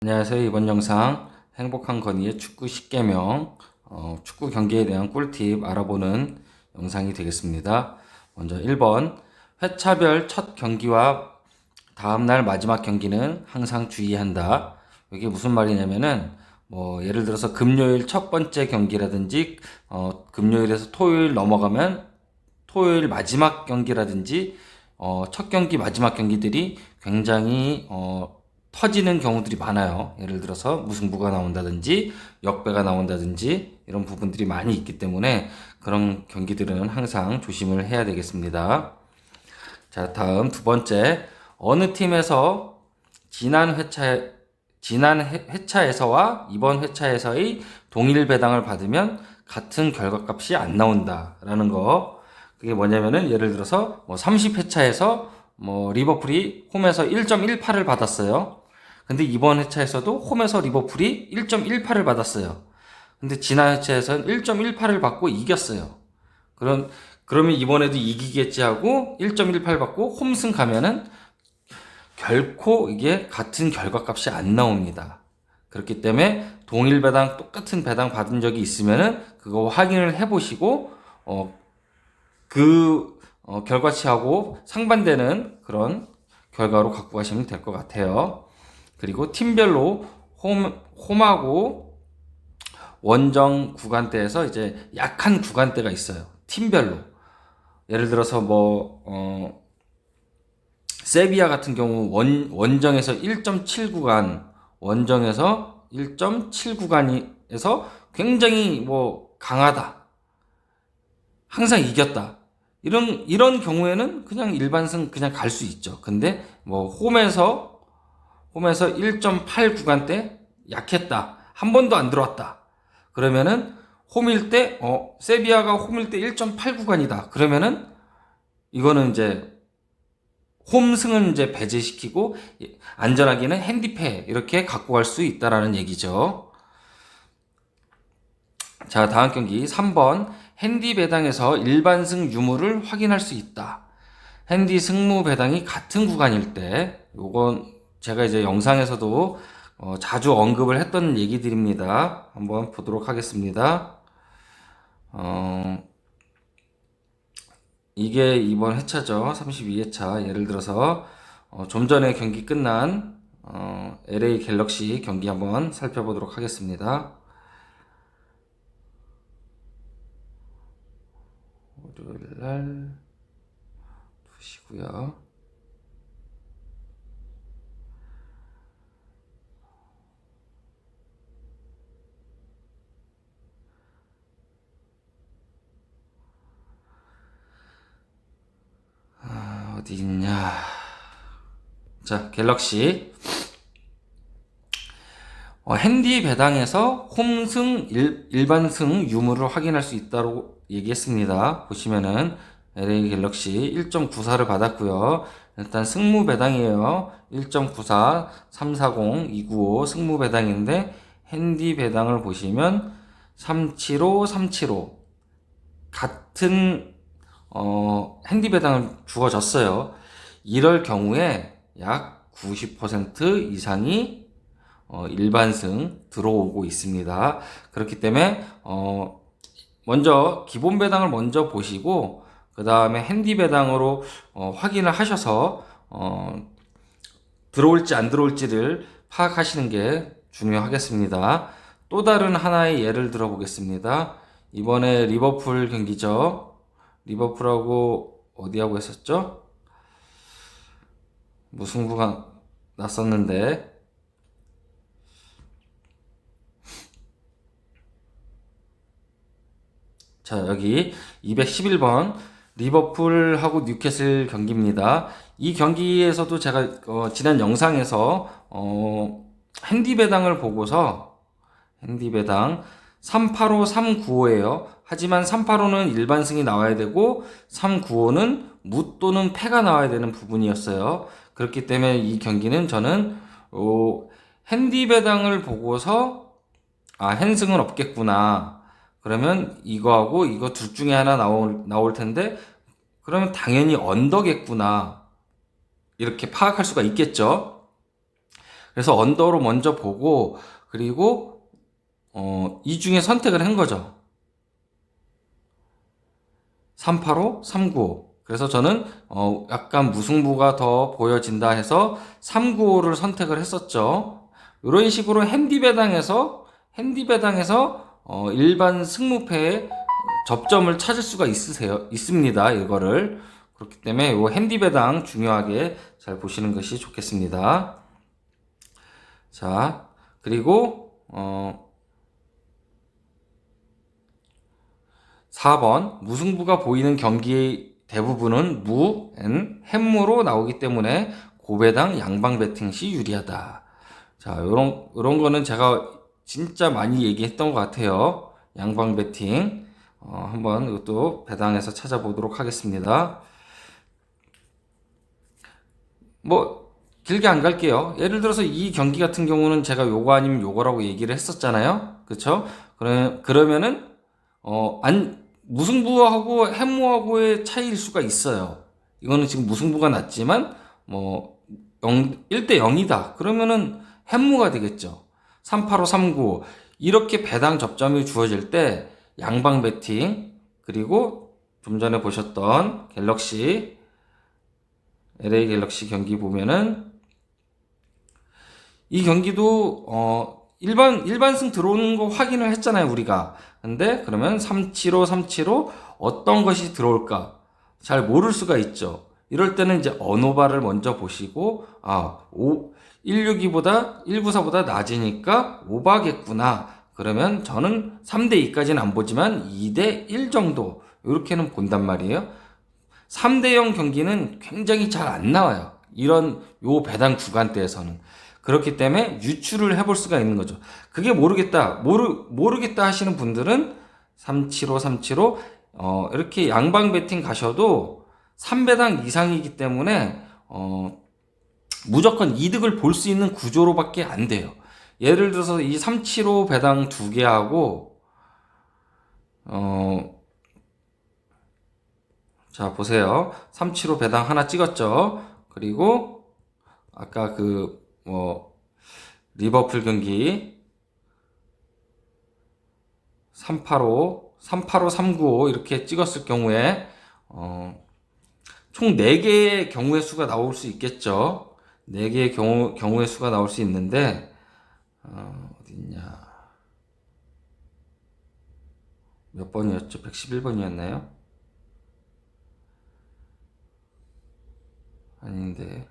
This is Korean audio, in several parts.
안녕하세요. 이번 영상 행복한 건의의 축구 10개명 축구 경기에 대한 꿀팁 알아보는 영상이 되겠습니다. 먼저 1번 회차별 첫 경기와 다음날 마지막 경기는 항상 주의한다. 이게 무슨 말이냐면은 예를 들어서 금요일 첫 번째 경기라든지 금요일에서 토요일 넘어가면 토요일 마지막 경기라든지 첫 경기 마지막 경기들이 굉장히 터지는 경우들이 많아요. 예를 들어서 무승부가 나온다든지 역배가 나온다든지 이런 부분들이 많이 있기 때문에 그런 경기들은 항상 조심을 해야 되겠습니다. 자, 다음 두 번째, 어느 팀에서 지난 회차에서와 이번 회차에서의 동일 배당을 받으면 같은 결과값이 안 나온다라는 거. 그게 뭐냐면은 예를 들어서 30회차에서 리버풀이 홈에서 1.18을 받았어요. 근데 이번 회차에서도 홈에서 리버풀이 1.18을 받았어요. 근데 지난 회차에서는 1.18을 받고 이겼어요. 그러면 이번에도 이기겠지 하고 1.18 받고 홈승 가면은 결코 이게 같은 결과값이 안 나옵니다. 그렇기 때문에 동일 배당, 똑같은 배당 받은 적이 있으면은 그거 확인을 해보시고 결과치하고 상반되는 그런 결과로 갖고 가시면 될 것 같아요. 그리고 팀별로 홈하고 원정 구간대에서 이제 약한 구간대가 있어요. 팀별로. 예를 들어서 세비야 같은 경우 원정에서 1.7 구간, 원정에서 1.7 구간에서 굉장히 강하다. 항상 이겼다. 이런 경우에는 그냥 일반승 그냥 갈 수 있죠. 근데 홈에서 1.8 구간대 약했다. 한 번도 안 들어왔다. 그러면은 홈일 때 세비야가 홈일 때 1.8 구간이다. 그러면은 이거는 이제 홈승은 이제 배제시키고 안전하게는 핸디패 이렇게 갖고 갈 수 있다라는 얘기죠. 자, 다음 경기 3번 핸디 배당에서 일반승 유무를 확인할 수 있다. 핸디 승무 배당이 같은 구간일 때, 요건 제가 이제 영상에서도 자주 언급을 했던 얘기들입니다. 한번 보도록 하겠습니다. 이게 이번 회차죠. 32회차. 예를 들어서 좀 전에 경기 끝난 LA 갤럭시 경기 한번 살펴보도록 하겠습니다. 월요일날 2시고요. 어디 있냐? 자, 갤럭시 핸디 배당에서 홈승 일반승 유무를 확인할 수 있다고 얘기했습니다. 보시면은 LA 갤럭시 1.94를 받았고요. 일단 승무 배당이에요. 1.94 340 295 승무 배당인데 핸디 배당을 보시면 375 375 같은 핸디 배당을 주어졌어요. 이럴 경우에 약 90% 이상이 일반승 들어오고 있습니다. 그렇기 때문에 먼저 기본 배당을 먼저 보시고 그 다음에 핸디 배당으로 확인을 하셔서 들어올지 안 들어올지를 파악하시는 게 중요하겠습니다. 또 다른 하나의 예를 들어 보겠습니다. 이번에 리버풀 경기죠. 리버풀하고 어디하고 했었죠? 무승부가 났었는데 자, 여기 211번 리버풀하고 뉴캐슬 경기입니다. 이 경기에서도 제가 지난 영상에서 핸디 배당을 보고서 핸디 배당 385, 395예요. 하지만 385는 일반승이 나와야 되고 395는 무 또는 패가 나와야 되는 부분이었어요. 그렇기 때문에 이 경기는 저는 핸디 배당을 보고서 핸승은 없겠구나. 그러면 이거하고 이거 둘 중에 하나 나올 텐데 그러면 당연히 언더겠구나. 이렇게 파악할 수가 있겠죠. 그래서 언더로 먼저 보고, 그리고 이 중에 선택을 한 거죠. 385, 395. 그래서 저는 약간 무승부가 더 보여진다 해서 395를 선택을 했었죠. 이런 식으로 핸디배당에서 일반 승무패의 접점을 찾을 수가 있습니다. 이거를. 그렇기 때문에 이 핸디배당 중요하게 잘 보시는 것이 좋겠습니다. 자, 그리고 4번 무승부가 보이는 경기의 대부분은 햄무로 나오기 때문에 고배당 양방 배팅 시 유리하다. 자, 요런 거는 제가 진짜 많이 얘기했던 것 같아요. 양방 배팅. 한번 이것도 배당에서 찾아보도록 하겠습니다. 뭐 길게 안 갈게요. 예를 들어서 이 경기 같은 경우는 제가 요거 아니면 요거라고 얘기를 했었잖아요. 그쵸? 그러면은 무승부하고 햄무하고의 차이일 수가 있어요. 이거는 지금 무승부가 났지만 뭐 1대 0이다. 그러면은 햄무가 되겠죠. 385, 395 이렇게 배당 접점이 주어질 때 양방 배팅, 그리고 좀 전에 보셨던 LA 갤럭시 경기 보면은 이 경기도 일반승 들어오는 거 확인을 했잖아요, 우리가. 근데 그러면 375, 375 어떤 것이 들어올까? 잘 모를 수가 있죠. 이럴 때는 이제 언어바를 먼저 보시고 162보다 194보다 낮으니까 오바겠구나. 그러면 저는 3대 2까지는 안 보지만 2대 1 정도 이렇게는 본단 말이에요. 3대 0 경기는 굉장히 잘 안 나와요. 이런 요 배당 구간대에서는. 그렇기 때문에 유추를 해볼 수가 있는 거죠. 그게 모르겠다 하시는 분들은 375, 375 이렇게 양방 배팅 가셔도 3배당 이상이기 때문에 무조건 이득을 볼 수 있는 구조로밖에 안 돼요. 예를 들어서 이 375 배당 2개 하고 자 보세요. 375 배당 하나 찍었죠. 그리고 아까 리버풀 경기 385, 395 이렇게 찍었을 경우에 총 4개의 경우의 수가 나올 수 있겠죠. 4개의 경우의 수가 나올 수 있는데 어딨냐, 몇 번이었죠? 111번이었나요? 아닌데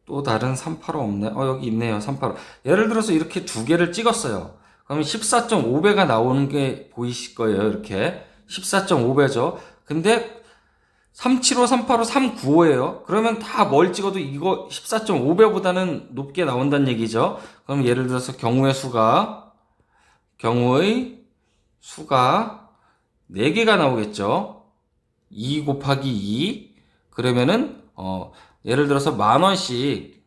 또 다른 385 없네. 여기 있네요. 385. 예를 들어서 이렇게 2개를 찍었어요. 그러면 14.5배가 나오는 게 보이실 거예요. 이렇게 14.5배죠. 근데 375, 385, 395예요. 그러면 다 뭘 찍어도 이거 14.5배보다는 높게 나온다는 얘기죠. 그럼 예를 들어서 경우의 수가 4개가 나오겠죠. 2 곱하기 2. 그러면은 예를 들어서 만원씩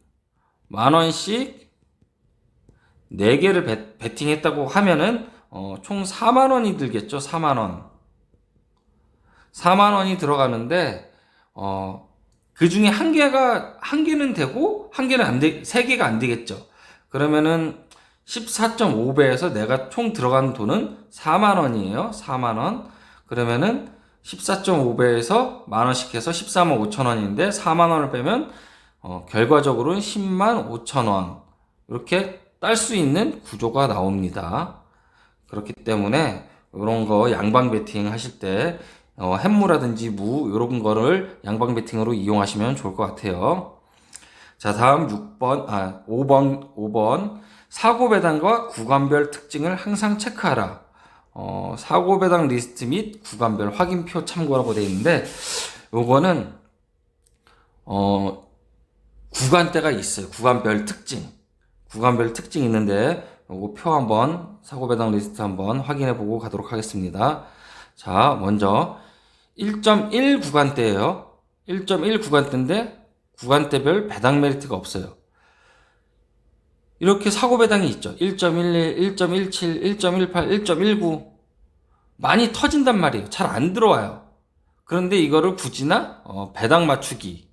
4개를 베팅했다고 하면은 총 4만원이 들겠죠. 4만원이 들어가는데 그 중에 한 개는 되고 한 개는 안 돼, 3개가 안 되겠죠. 그러면은 14.5배에서 내가 총 들어간 돈은 4만원이에요. 4만원. 그러면은 14.5배에서 만원씩 해서 14만 5천원인데 4만원을 빼면 결과적으로는 10만 5천원 이렇게 딸 수 있는 구조가 나옵니다. 그렇기 때문에 이런 거 양방 베팅 하실 때 햄무라든지 무 이런 거를 양방 베팅으로 이용하시면 좋을 것 같아요. 자, 다음 5번 사고 배당과 구간별 특징을 항상 체크하라. 사고 배당 리스트 및 구간별 확인표 참고라고 되어 있는데 요거는 구간대가 있어요. 구간별 특징 있는데 요거 표 한번 사고 배당 리스트 한번 확인해 보고 가도록 하겠습니다. 자, 먼저 1.1 구간대예요. 1.1 구간대인데 구간대별 배당 메리트가 없어요. 이렇게 사고 배당이 있죠. 1.11, 1.17, 1.18, 1.19 많이 터진단 말이에요. 잘 안 들어와요. 그런데 이거를 굳이나 배당 맞추기로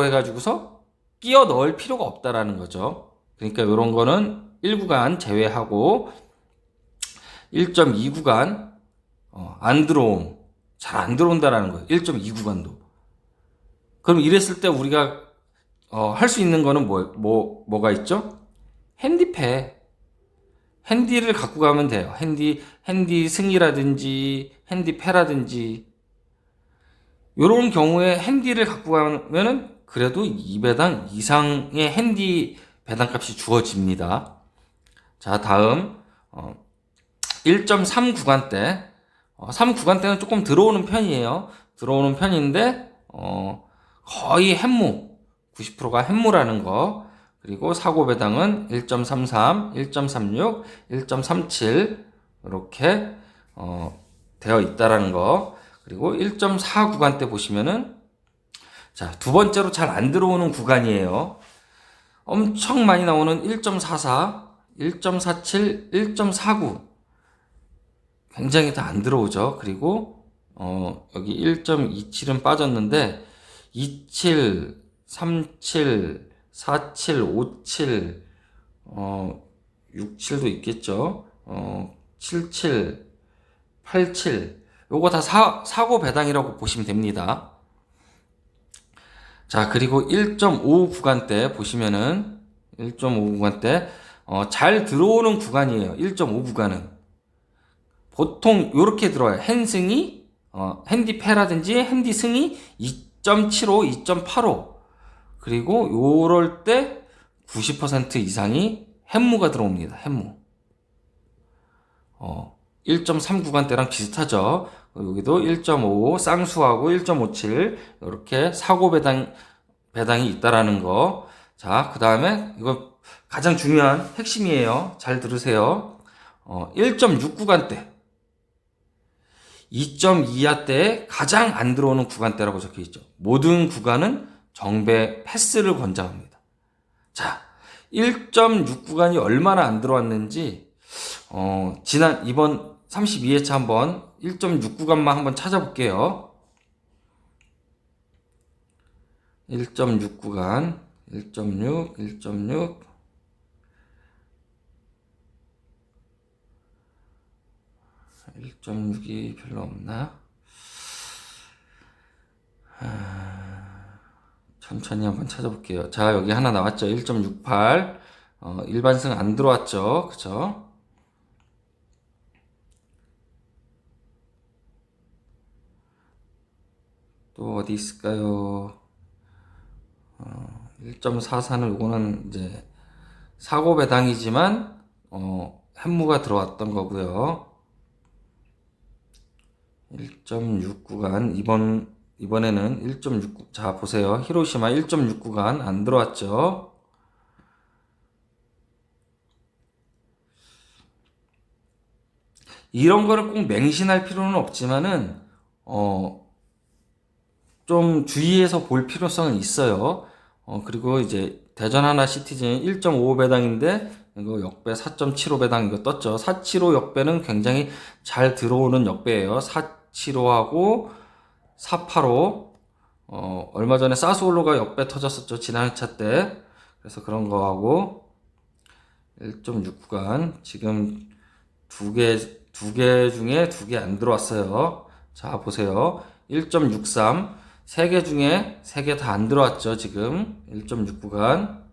해가지고서 끼워 넣을 필요가 없다라는 거죠. 그러니까 이런 거는 1구간 제외하고 1.2 구간 안 들어옴, 잘 안 들어온다라는 거예요. 1.2 구간도. 그럼 이랬을 때 우리가 할 수 있는 거는 뭐가 있죠? 핸디를 갖고 가면 돼요. 핸디 승이라든지 핸디패라든지 이런 경우에 핸디를 갖고 가면은 그래도 2배당 이상의 핸디 배당값이 주어집니다. 자, 다음 1.3 구간대. 3 구간대는 조금 들어오는 편이에요. 들어오는 편인데 거의 햄무, 90%가 햄무라는 거. 그리고 사고 배당은 1.33, 1.36, 1.37 이렇게 되어 있다라는 거. 그리고 1.4 구간대 보시면은 자, 두 번째로 잘 안 들어오는 구간이에요. 엄청 많이 나오는 1.44, 1.47, 1.49 굉장히 다 안 들어오죠. 그리고 여기 1.27은 빠졌는데 27, 37, 47, 57, 67도 있겠죠. 77, 87 요거 다 사고 배당이라고 보시면 됩니다. 자, 그리고 1.5 구간대 보시면은 1.5 구간대 잘 들어오는 구간이에요. 1.5 구간은 보통 요렇게 들어와요. 핸디패라든지 핸디승이 2.75, 2.85 그리고 요럴 때 90% 이상이 햄무가 들어옵니다. 햄무 1.3 구간대랑 비슷하죠. 여기도 1.5 쌍수하고 1.57 이렇게 사고 배당이 있다라는 거. 자, 그 다음에 이거 가장 중요한 핵심이에요. 잘 들으세요. 1.6 구간대 2.2하 때에 가장 안 들어오는 구간대라고 적혀 있죠. 모든 구간은 정배 패스를 권장합니다. 자, 1.6 구간이 얼마나 안 들어왔는지 이번 32회차 한번 1.6 구간만 한번 찾아볼게요. 1.6 구간 1.6 1.6이 별로 없나? 천천히 한번 찾아볼게요. 자, 여기 하나 나왔죠. 1.68 일반승 안 들어왔죠. 그쵸? 또 어디 있을까요? 1.44는 요거는 이제 사고 배당이지만 햄무가 들어왔던 거고요. 1.6 구간 이번에는 1.6 자, 보세요. 히로시마 1.6 구간 안 들어왔죠. 이런 거를 꼭 맹신할 필요는 없지만은 좀 주의해서 볼 필요성은 있어요. 그리고 이제 대전 하나 시티즌 1.5 배당인데 이거 역배 4.75 배당 이거 떴죠. 475 역배는 굉장히 잘 들어오는 역배예요. 475하고 485 얼마 전에 사스올로가 역배 터졌었죠. 지난 회차 때. 그래서 그런 거하고 1.6 구간 지금 두 개 중에 2개 안 들어왔어요. 자, 보세요. 1.63 3개 중에 3개 다 안 들어왔죠. 지금 1.6 구간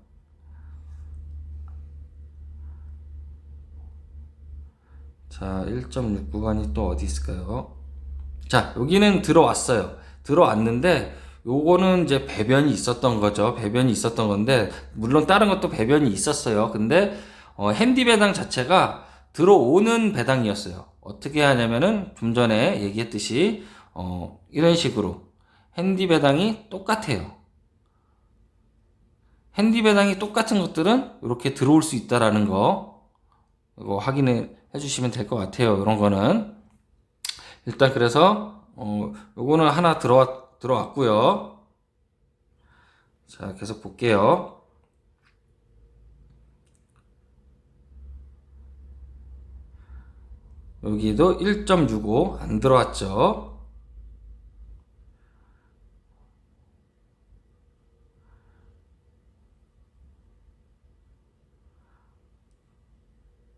자, 1.6 구간이 또 어디 있을까요? 자, 여기는 들어왔어요. 들어왔는데 요거는 이제 배변이 있었던 거죠. 배변이 있었던 건데 물론 다른 것도 배변이 있었어요. 근데 핸디 배당 자체가 들어오는 배당이었어요. 어떻게 하냐면은 좀 전에 얘기했듯이 이런 식으로 핸디 배당이 똑같아요. 핸디 배당이 똑같은 것들은 이렇게 들어올 수 있다라는 거 이거 확인을 해주시면 될 것 같아요. 이런 거는 일단 그래서 요거는 하나 들어왔고요. 자, 계속 볼게요. 여기도 1.65 안 들어왔죠.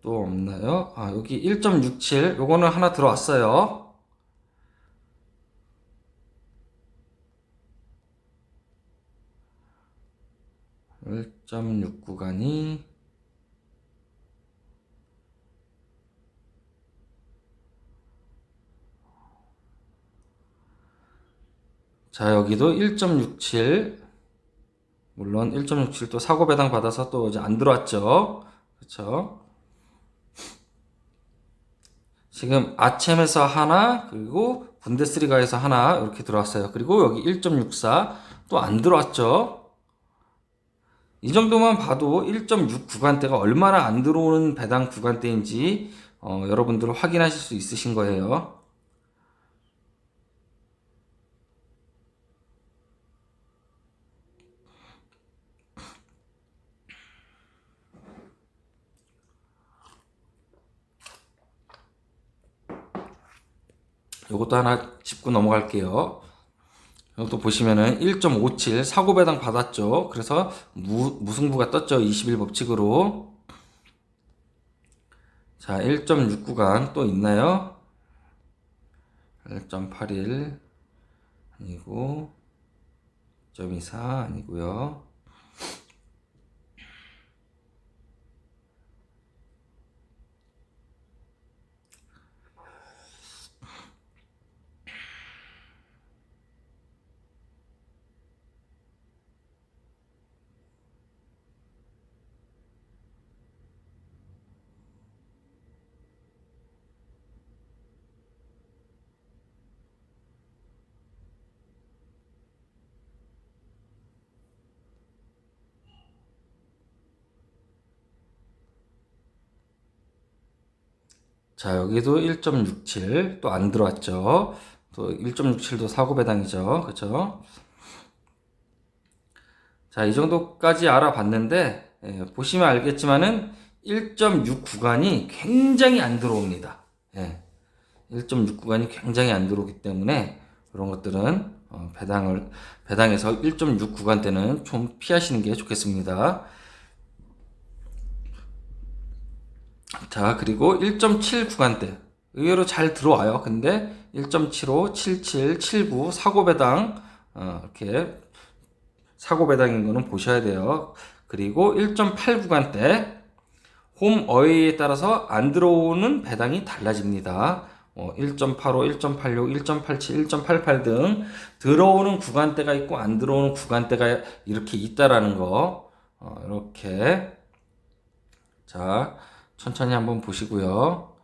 또 없나요? 아, 여기 1.67 요거는 하나 들어왔어요. 1.6 구간이 자, 여기도 1.67 물론 1.67도 사고 배당 받아서 또 이제 안 들어왔죠. 그렇죠? 지금 아챔에서 하나, 그리고 분데스리가에서 하나 이렇게 들어왔어요. 그리고 여기 1.64 또 안 들어왔죠. 이 정도만 봐도 1.6 구간대가 얼마나 안 들어오는 배당 구간대인지 여러분들 확인하실 수 있으신 거예요. 요것도 하나 짚고 넘어갈게요. 이것도 보시면은 1.57 사고 배당 받았죠. 그래서 무승부가 떴죠. 21 법칙으로. 자, 1.6 구간 또 있나요? 1.81 아니고 1.24 아니고요. 자, 여기도 1.67 또 안 들어왔죠. 또 1.67도 사고 배당이죠. 그렇죠? 자, 이 정도까지 알아봤는데 보시면 알겠지만은 1.6 구간이 굉장히 안 들어옵니다. 1.6 구간이 굉장히 안 들어오기 때문에 이런 것들은 배당에서 1.6 구간대는 좀 피하시는 게 좋겠습니다. 자, 그리고 1.7 구간대 의외로 잘 들어와요. 근데 1.75, 77, 79 사고 배당 이렇게 사고 배당인 거는 보셔야 돼요. 그리고 1.8 구간대 홈 어웨이에 따라서 안 들어오는 배당이 달라집니다. 1.85, 1.86, 1.87, 1.88 등 들어오는 구간대가 있고 안 들어오는 구간대가 이렇게 있다라는 거 이렇게 자 천천히 한번 보시고요.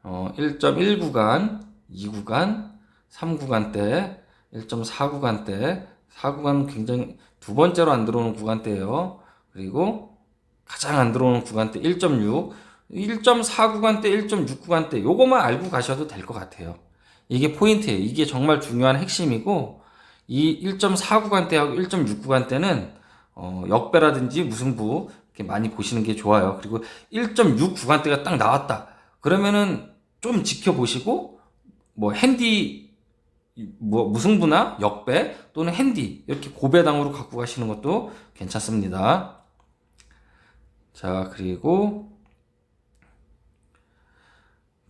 1.1 구간, 2 구간, 3 구간대, 1.4 구간대, 4 구간 굉장히 두 번째로 안 들어오는 구간대예요. 그리고 가장 안 들어오는 구간대 1.6, 1.4 구간대, 1.6 구간대 요거만 알고 가셔도 될 것 같아요. 이게 포인트예요. 이게 정말 중요한 핵심이고 이 1.4 구간대하고 1.6 구간대는 역배라든지 무승부 이렇게 많이 보시는 게 좋아요. 그리고 1.6 구간대가 딱 나왔다. 그러면은 좀 지켜보시고 뭐 핸디 뭐 무승부나 역배 또는 핸디 이렇게 고배당으로 갖고 가시는 것도 괜찮습니다. 자, 그리고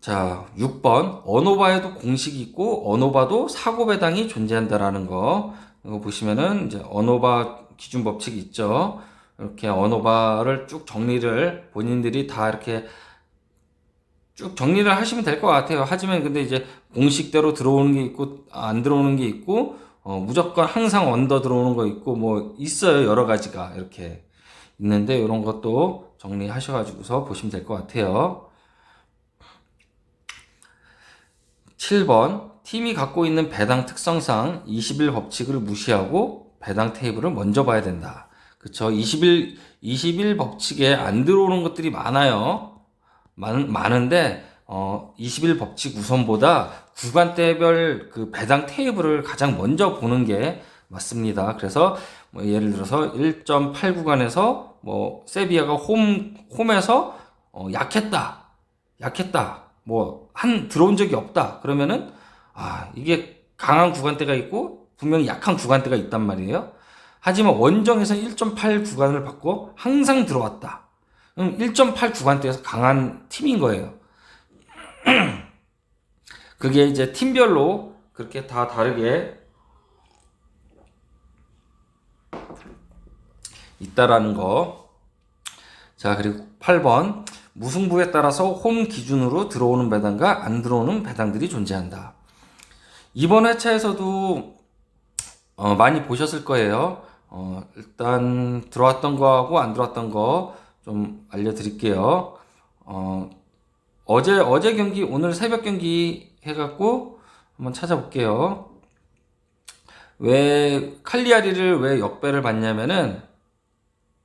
자, 6번 언오바에도 공식이 있고 언오바도 사고 배당이 존재한다라는 거. 이거 보시면은 이제 언오바 기준 법칙이 있죠. 이렇게 언오바를 쭉 정리를 본인들이 다 이렇게 쭉 정리를 하시면 될 것 같아요. 하지만 근데 이제 공식대로 들어오는 게 있고 안 들어오는 게 있고 무조건 항상 언더 들어오는 거 있고 뭐 있어요. 여러 가지가 이렇게 있는데 이런 것도 정리하셔가지고서 보시면 될 것 같아요. 7번 팀이 갖고 있는 배당 특성상 20일 법칙을 무시하고 배당 테이블을 먼저 봐야 된다. 그쵸? 20일 법칙에 안 들어오는 것들이 많아요. 많은데 21 법칙 우선보다 구간대별 그 배당 테이블을 가장 먼저 보는 게 맞습니다. 그래서 뭐 예를 들어서 1.8 구간에서 뭐 세비야가 홈에서 약했다. 뭐 들어온 적이 없다. 그러면은 이게 강한 구간대가 있고 분명히 약한 구간대가 있단 말이에요. 하지만 원정에서 1.8 구간을 받고 항상 들어왔다. 그럼 1.8 구간대에서 강한 팀인 거예요. 그게 이제 팀별로 그렇게 다 다르게 있다라는 거. 자, 그리고 8번. 무승부에 따라서 홈 기준으로 들어오는 배당과 안 들어오는 배당들이 존재한다. 이번 회차에서도 많이 보셨을 거예요. 일단 들어왔던 거하고 안 들어왔던 거 좀 알려드릴게요. 어제 경기, 오늘 새벽 경기 해갖고 한번 찾아볼게요. 칼리아리를 왜 역배를 받냐면은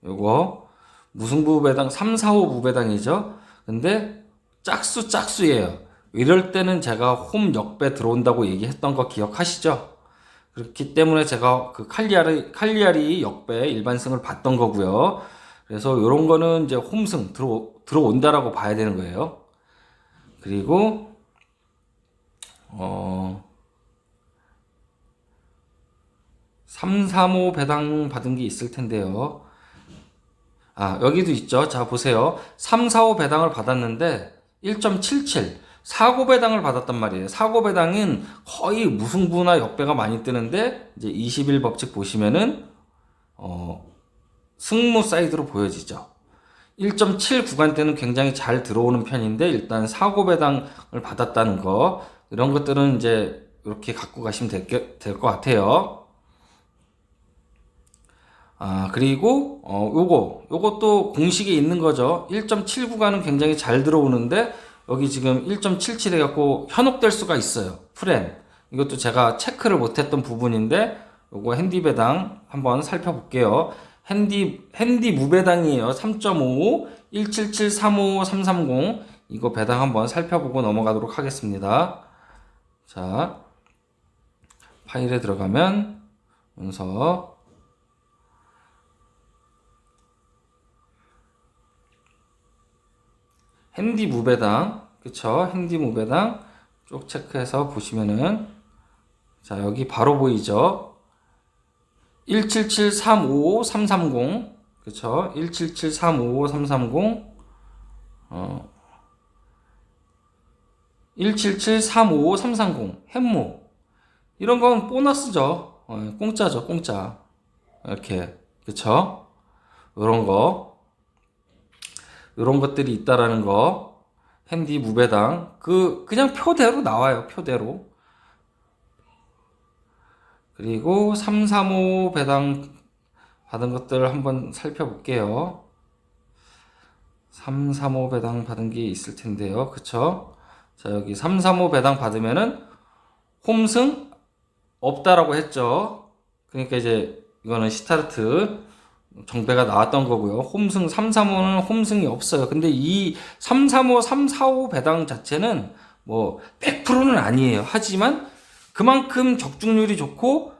요거 무승부 배당 3, 4, 5 무배당이죠. 근데 짝수예요. 이럴 때는 제가 홈 역배 들어온다고 얘기했던 거 기억하시죠? 그렇기 때문에 제가 그 칼리아리 역배 일반승을 봤던 거고요. 그래서 요런 거는 이제 홈승 들어온다라고 봐야 되는 거예요. 그리고 3, 3, 5 배당 받은 게 있을 텐데요. 여기도 있죠. 자, 보세요. 3, 4, 5 배당을 받았는데 1.77 사고 배당을 받았단 말이에요. 사고 배당은 거의 무승부나 역배가 많이 뜨는데 이제 21 법칙 보시면은 승무 사이드로 보여지죠. 1.7 구간대는 굉장히 잘 들어오는 편인데 일단 사고 배당을 받았다는 거 이런 것들은 이제 이렇게 갖고 가시면 될 것 같아요. 그리고 요것도 공식에 있는 거죠. 1.7 구간은 굉장히 잘 들어오는데 여기 지금 1.77 해갖고 현혹될 수가 있어요. 프렌. 이것도 제가 체크를 못했던 부분인데 요거 핸디 배당 한번 살펴볼게요. 핸디 무배당이에요. 3.55, 177, 355, 330 이거 배당 한번 살펴보고 넘어가도록 하겠습니다. 자, 파일에 들어가면 문서 핸디 무배당, 그쵸? 핸디 무배당 쭉 체크해서 보시면은 자, 여기 바로 보이죠? 177-355-330 그쵸? 177-355-330 177-355-330 햄무 이런 건 보너스죠. 공짜죠, 공짜. 이렇게 그쵸? 이런 것들이 있다라는 거. 핸디 무배당 그냥 표대로 나와요. 표대로. 그리고 3, 3, 5 배당 받은 것들 한번 살펴볼게요. 3, 3, 5 배당 받은 게 있을 텐데요. 그쵸? 자, 여기 3, 3, 5 배당 받으면은 홈승 없다라고 했죠. 그러니까 이제 이거는 시타르트 정배가 나왔던 거고요. 홈승 3, 3, 5는 홈승이 없어요. 근데 이 3, 3, 5, 3, 4, 5 배당 자체는 뭐 100%는 아니에요. 하지만 그만큼 적중률이 좋고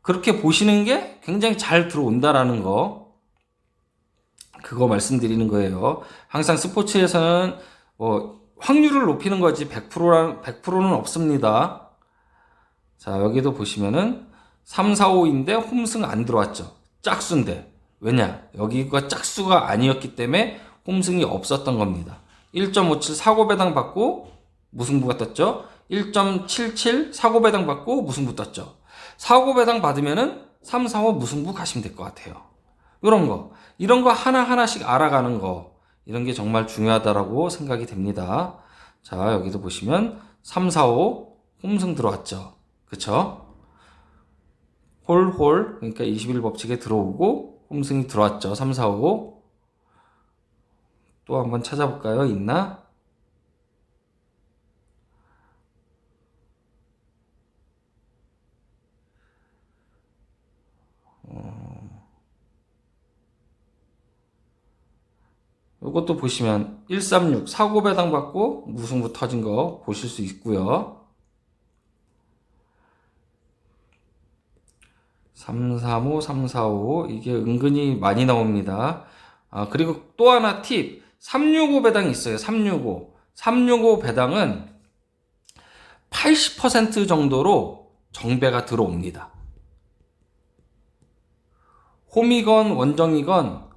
그렇게 보시는 게 굉장히 잘 들어온다라는 거 그거 말씀드리는 거예요. 항상 스포츠에서는 확률을 높이는 거지 100%는 없습니다. 자, 여기도 보시면은 3, 4, 5인데 홈승 안 들어왔죠. 짝수인데. 왜냐? 여기가 짝수가 아니었기 때문에 홈승이 없었던 겁니다. 1.57 사고 배당 받고 무승부가 떴죠. 1.77 사고 배당 받고 무승부 떴죠. 사고 배당 받으면은 3, 4, 5 무승부 가시면 될 것 같아요. 이런 거 하나하나씩 알아가는 거 이런 게 정말 중요하다라고 생각이 됩니다. 자, 여기도 보시면 3, 4, 5 홈승 들어왔죠. 그쵸? 그러니까 21 법칙에 들어오고 홈승이 들어왔죠. 3, 4, 5 또 한번 찾아볼까요? 있나? 요것도 보시면 136 사고 배당 받고 무승부 터진 거 보실 수 있고요. 335, 345 이게 은근히 많이 나옵니다. 그리고 또 하나 팁. 365 배당이 있어요. 365 배당은 80% 정도로 정배가 들어옵니다. 홈이건 원정이건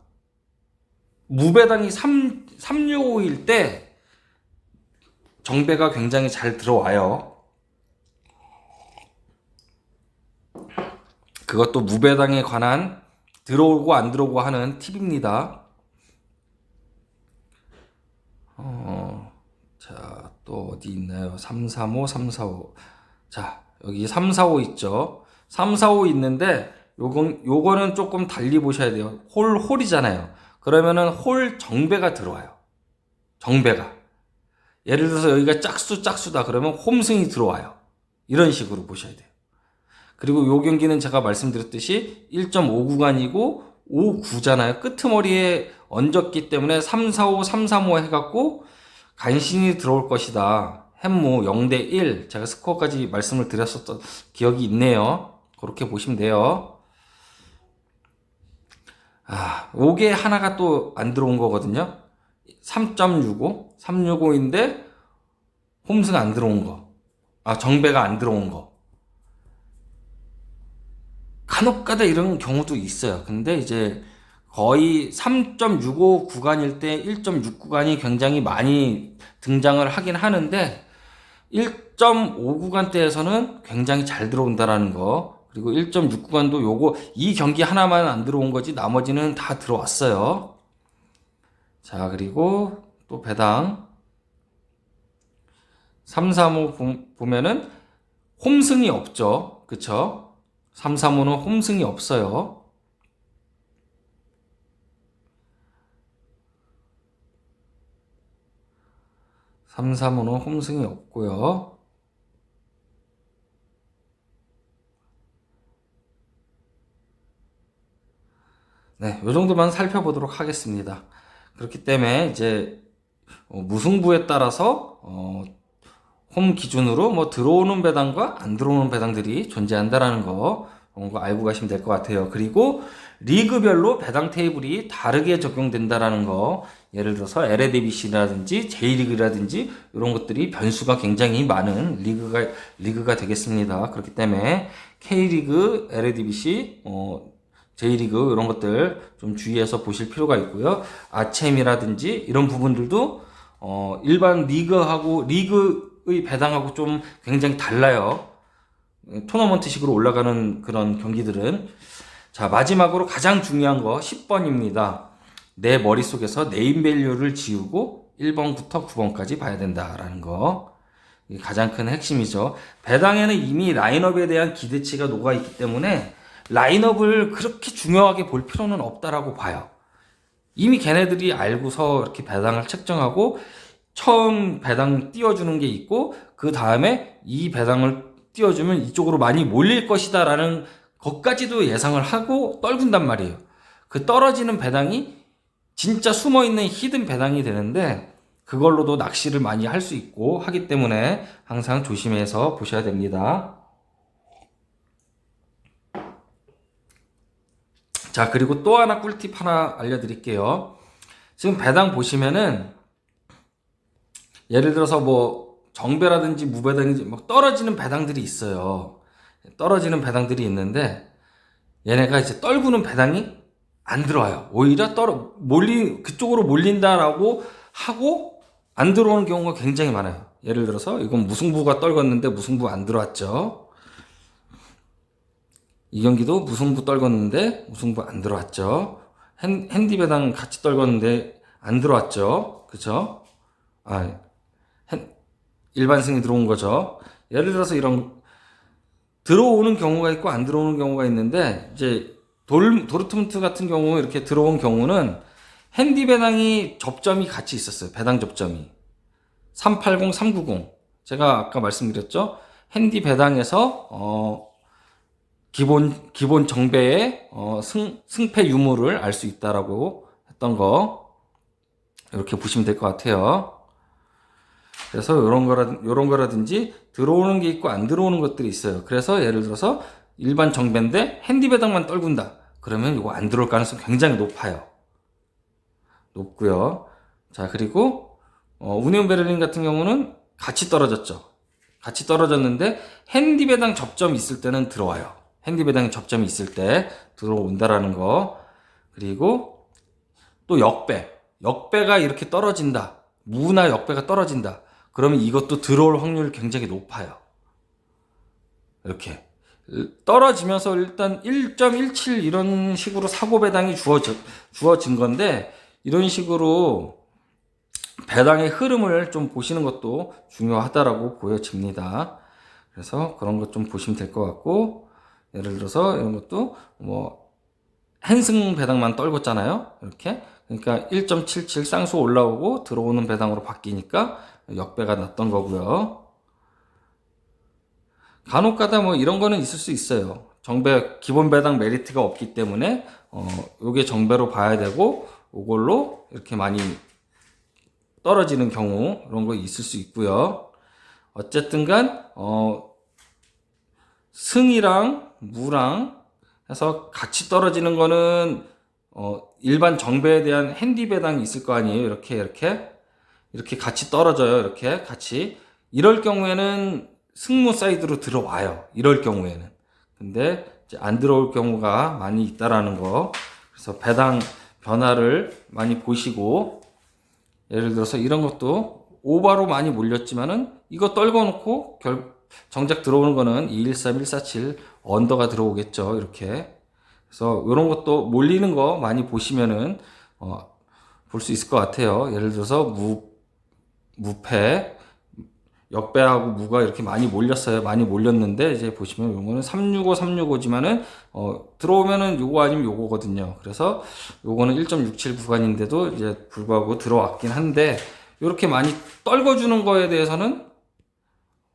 무배당이 365일 때 정배가 굉장히 잘 들어와요. 그것도 무배당에 관한 들어오고 안 들어오고 하는 팁입니다. 자, 또 어디 있나요? 335, 345. 자, 여기 345 있죠? 345 있는데, 요거는 조금 달리 보셔야 돼요. 홀이잖아요. 그러면은 홀 정배가 들어와요. 정배가. 예를 들어서 여기가 짝수다. 그러면 홈승이 들어와요. 이런 식으로 보셔야 돼요. 그리고 요 경기는 제가 말씀드렸듯이 1.5 구간이고 5구잖아요. 끄트머리에 얹었기 때문에 345, 335 해갖고 간신히 들어올 것이다. 햄무 0대1 제가 스코어까지 말씀을 드렸었던 기억이 있네요. 그렇게 보시면 돼요. 요게 하나가 또 안 들어온 거거든요. 3.65 365인데 홈승 안 들어온 거. 정배가 안 들어온 거. 간혹가다 이런 경우도 있어요. 근데 이제 거의 3.65 구간일 때 1.6 구간이 굉장히 많이 등장을 하긴 하는데 1.5 구간대에서는 굉장히 잘 들어온다라는 거. 그리고 1.6 구간도 요거 이 경기 하나만 안 들어온 거지 나머지는 다 들어왔어요. 자, 그리고 또 배당 335 보면은 홈승이 없죠. 그쵸? 335는 홈승이 없어요. 삼삼오는 홈승이 없고요. 네, 요 정도만 살펴보도록 하겠습니다. 그렇기 때문에 이제 무승부에 따라서 홈 기준으로 뭐 들어오는 배당과 안 들어오는 배당들이 존재한다라는 거 알고 가시면 될 것 같아요. 그리고 리그별로 배당 테이블이 다르게 적용된다라는 거, 예를 들어서 LADBC라든지 J리그라든지 이런 것들이 변수가 굉장히 많은 리그가 되겠습니다. 그렇기 때문에 K리그, LADBC, J리그 이런 것들 좀 주의해서 보실 필요가 있고요. 아챔이라든지 이런 부분들도 일반 리그의 배당하고 좀 굉장히 달라요. 토너먼트식으로 올라가는 그런 경기들은. 자, 마지막으로 가장 중요한 거 10번입니다. 내 머릿속에서 네임밸류를 지우고 1번부터 9번까지 봐야 된다라는 거. 이게 가장 큰 핵심이죠. 배당에는 이미 라인업에 대한 기대치가 녹아있기 때문에 라인업을 그렇게 중요하게 볼 필요는 없다라고 봐요. 이미 걔네들이 알고서 이렇게 배당을 책정하고 처음 배당 띄워주는 게 있고 그 다음에 이 배당을 띄워주면 이쪽으로 많이 몰릴 것이다 라는 것까지도 예상을 하고 떨군단 말이에요. 그 떨어지는 배당이 진짜 숨어있는 히든 배당이 되는데 그걸로도 낚시를 많이 할 수 있고 하기 때문에 항상 조심해서 보셔야 됩니다. 자, 그리고 또 하나 꿀팁 하나 알려드릴게요. 지금 배당 보시면은 예를 들어서 뭐 정배라든지 무배당인지 막 떨어지는 배당들이 있어요. 떨어지는 배당들이 있는데 얘네가 이제 떨구는 배당이 안 들어와요. 오히려 그쪽으로 몰린다라고 하고 안 들어오는 경우가 굉장히 많아요. 예를 들어서 이건 무승부가 떨궜는데 무승부 안 들어왔죠. 이 경기도 무승부 떨궜는데 무승부 안 들어왔죠. 핸디 배당 같이 떨궜는데 안 들어왔죠. 그쵸? 일반승이 들어온 거죠. 예를 들어서 이런 들어오는 경우가 있고 안 들어오는 경우가 있는데 이제 도르트문트 같은 경우 이렇게 들어온 경우는 핸디 배당이 접점이 같이 있었어요. 배당 접점이 380, 390 제가 아까 말씀드렸죠. 핸디 배당에서 기본 정배의 승패 유무를 알 수 있다라고 했던 거. 이렇게 보시면 될 것 같아요. 그래서 요런 거라든지 들어오는 게 있고 안 들어오는 것들이 있어요. 그래서 예를 들어서 일반 정배인데 핸디 배당만 떨군다. 그러면 이거 안 들어올 가능성이 굉장히 높고요. 자, 그리고 우니온 베를린 같은 경우는 같이 떨어졌죠. 같이 떨어졌는데 핸디 배당 접점이 있을 때는 들어와요. 핸디 배당 접점이 있을 때 들어온다라는 거. 그리고 또 역배가 이렇게 떨어진다. 무나 역배가 떨어진다. 그러면 이것도 들어올 확률이 굉장히 높아요. 이렇게 떨어지면서 일단 1.17 이런 식으로 사고 배당이 주어진 건데, 이런 식으로 배당의 흐름을 좀 보시는 것도 중요하다라고 보여집니다. 그래서 그런 것 좀 보시면 될 것 같고, 예를 들어서 이런 것도 뭐 한승 배당만 떨궜잖아요. 이렇게. 그러니까 1.77 쌍수 올라오고 들어오는 배당으로 바뀌니까 역배가 났던 거고요. 간혹가다 뭐 이런 거는 있을 수 있어요. 정배 기본 배당 메리트가 없기 때문에 요게 정배로 봐야 되고, 요걸로 이렇게 많이 떨어지는 경우, 이런 거 있을 수 있고요. 어쨌든간 승이랑 무랑 해서 같이 떨어지는 거는 일반 정배에 대한 핸디 배당이 있을 거 아니에요. 이렇게 같이 떨어져요. 이렇게 같이. 이럴 경우에는 승무 사이드로 들어와요. 이럴 경우에는. 근데 이제 안 들어올 경우가 많이 있다라는 거. 그래서 배당 변화를 많이 보시고, 예를 들어서 이런 것도 오바로 많이 몰렸지만은 이거 떨궈 놓고 정작 들어오는 거는 213, 147 언더가 들어오겠죠. 이렇게. 그래서 이런 것도 몰리는 거 많이 보시면은 볼 수 있을 것 같아요. 예를 들어서 무패, 역배하고 무가 이렇게 많이 몰렸어요. 많이 몰렸는데 이제 보시면 요거는 365, 365지만은 들어오면은 요거 아니면 요거거든요. 그래서 요거는 1.67 구간인데도 이제 불구하고 들어왔긴 한데, 요렇게 많이 떨궈주는 거에 대해서는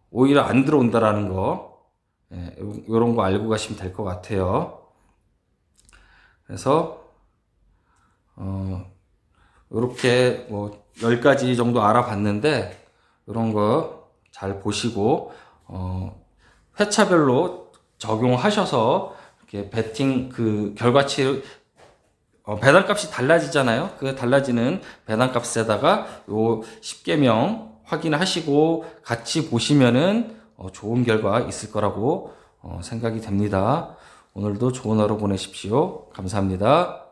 오히려 안 들어온다라는 거, 요런 거 알고 가시면 될 것 같아요. 그래서 요렇게 뭐 10가지 정도 알아봤는데, 요런 거 잘 보시고 회차별로 적용하셔서 이렇게 배팅 그 결과치 배당값이 달라지잖아요. 그 달라지는 배당값에다가 요 10개명 확인하시고 같이 보시면은 좋은 결과 있을 거라고 생각이 됩니다. 오늘도 좋은 하루 보내십시오. 감사합니다.